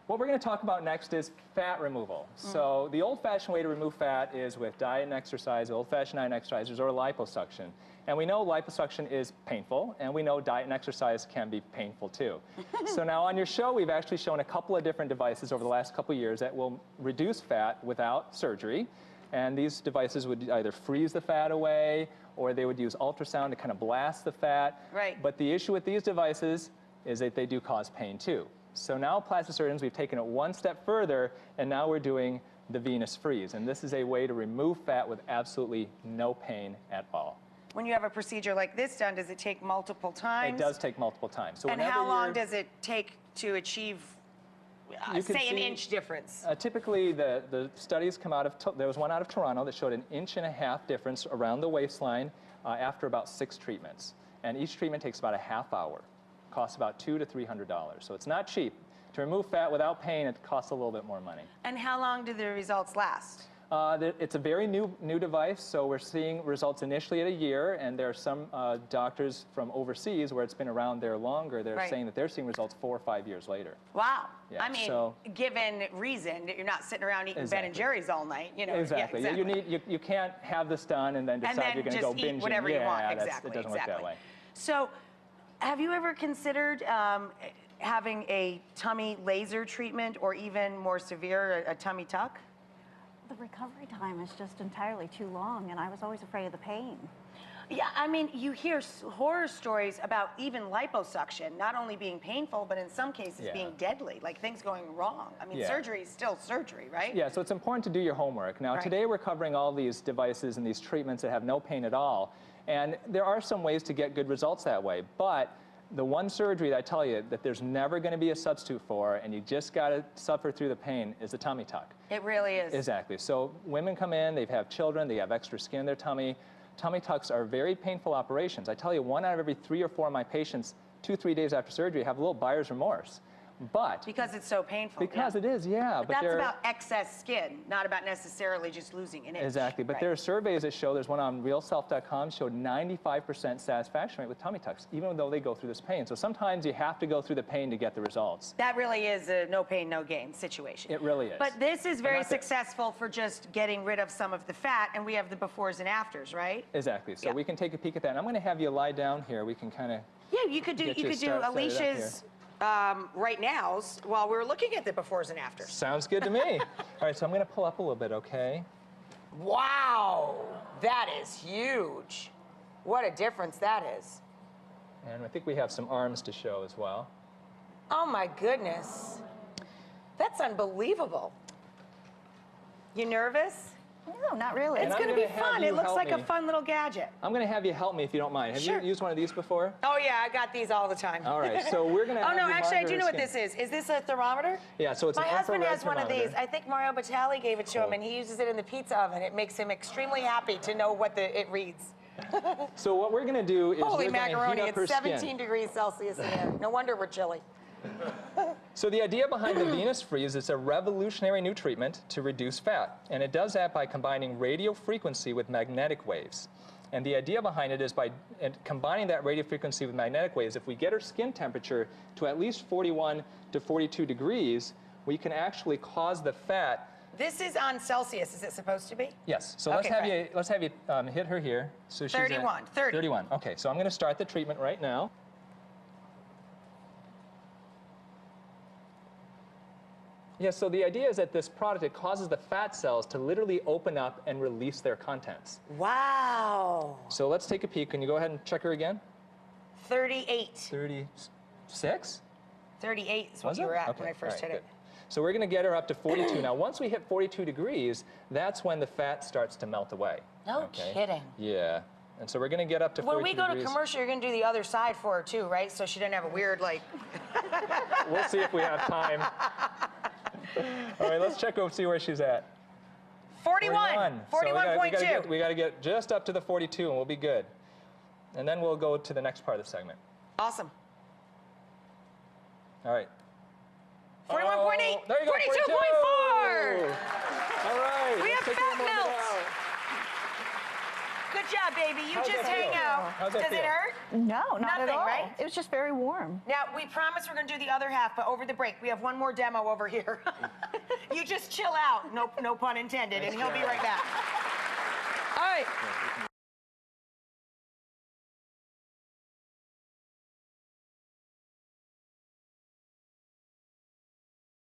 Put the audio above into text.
What we're going to talk about next is fat removal. So the old-fashioned way to remove fat is with diet and exercise, old-fashioned diet and exercises, or liposuction. And we know liposuction is painful, and we know diet and exercise can be painful too. So now on your show, we've actually shown a couple of different devices over the last couple of years that will reduce fat without surgery. And these devices would either freeze the fat away, or they would use ultrasound to kind of blast the fat. Right. But the issue with these devices is that they do cause pain too. So now plastic surgeons, we've taken it one step further, and now we're doing the venous freeze. And this is a way to remove fat with absolutely no pain at all. When you have a procedure like this done, does it take multiple times? It does take multiple times. So and how long does it take to achieve, say, an inch difference? Typically, the studies come out of, there was one out of Toronto that showed an 1.5 inch difference around the waistline after about 6 treatments. And each treatment takes about a half hour. Costs about $200 to $300. So it's not cheap. To remove fat without pain, it costs a little bit more money. And how long do the results last? It's a very new device, so we're seeing results initially at a year, and there are some doctors from overseas where it's been around there longer. They're saying that they're seeing results 4 or 5 years later. Wow. Yeah, I mean, given reason that you're not sitting around eating Ben and Jerry's all night, you know. Exactly. Yeah, exactly. You can't have this done and then decide you're going to go binging. Eat whatever you want. Exactly. It doesn't work that way. So, have you ever considered having a tummy laser treatment, or even more severe, a tummy tuck? The recovery time is just entirely too long, and I was always afraid of the pain. Yeah, I mean, you hear horror stories about even liposuction not only being painful, but in some cases being deadly, like things going wrong. I mean, surgery is still surgery, right? Yeah, so it's important to do your homework. Now, today we're covering all these devices and these treatments that have no pain at all, and there are some ways to get good results that way, but the one surgery that I tell you that there's never going to be a substitute for, and you just got to suffer through the pain, is the tummy tuck. It really is. Exactly. So women come in, they have children, they have extra skin in their tummy. Tummy tucks are very painful operations. I tell you, 1 out of every 3 or 4 of my patients, 2 or 3 days after surgery, have a little buyer's remorse. But because it's so painful. Because it is, yeah. But that's about excess skin, not about necessarily just losing an inch. Exactly. But there are surveys that show, there's one on realself.com, showed 95% satisfaction rate with tummy tucks, even though they go through this pain. So sometimes you have to go through the pain to get the results. That really is a no pain, no gain situation. It really is. But this is very successful for just getting rid of some of the fat, and we have the befores and afters, right? Exactly. So we can take a peek at that. And I'm going to have you lie down here. We can kind of you could do Alicia's right nows while we're looking at the befores and afters. Sounds good to me. All right, so I'm going to pull up a little bit, okay? Wow, that is huge. What a difference that is. And I think we have some arms to show as well. Oh my goodness. That's unbelievable. You nervous? No, not really. It's going to be fun. It looks like a fun little gadget. I'm going to have you help me if you don't mind. Have you used one of these before? Oh, yeah, I got these all the time. All right, so we're going to Oh, no, actually, I do know what this is. Is this a thermometer? Yeah, so it's My husband has one of these. I think Mario Batali gave it to him, and he uses it in the pizza oven. It makes him extremely happy to know what it reads. So what we're going to do is Holy we're going to heat up her skin. it's 17 degrees Celsius in there. No wonder we're chilly. So the idea behind the venous freeze is a revolutionary new treatment to reduce fat. And it does that by combining radio frequency with magnetic waves. And the idea behind it is by combining that radio frequency with magnetic waves, if we get her skin temperature to at least 41 to 42 degrees, we can actually cause the fat. This is on Celsius, is it supposed to be? Yes. So let's have you hit her here. So she's 31. 31. Okay, so I'm going to start the treatment right now. Yeah, so the idea is that this product, it causes the fat cells to literally open up and release their contents. Wow. So let's take a peek. Can you go ahead and check her again? 38. 36? 38 is what you were at when I first hit it. So we're going to get her up to 42. Now, once we hit 42 degrees, that's when the fat starts to melt away. No kidding. Yeah. And so we're going to get up to 42 degrees. When we go to commercial, you're going to do the other side for her, too, right? So she doesn't have a weird, like... We'll see if we have time. All right, let's check over, see where she's at. 41. 41.2. So we got to get just up to the 42, and we'll be good. And then we'll go to the next part of the segment. Awesome. All right. 41.8. There you go. 42.4. All right. We have fat melt. Good job, baby. You How's just that hang feel? out. How's that Does it feel? hurt? No, not at Nothing, all. right? It was just very warm. Now, we promise we're going to do the other half, but over the break, we have one more demo over here. You just chill out, no pun intended, and he'll be right back. All right.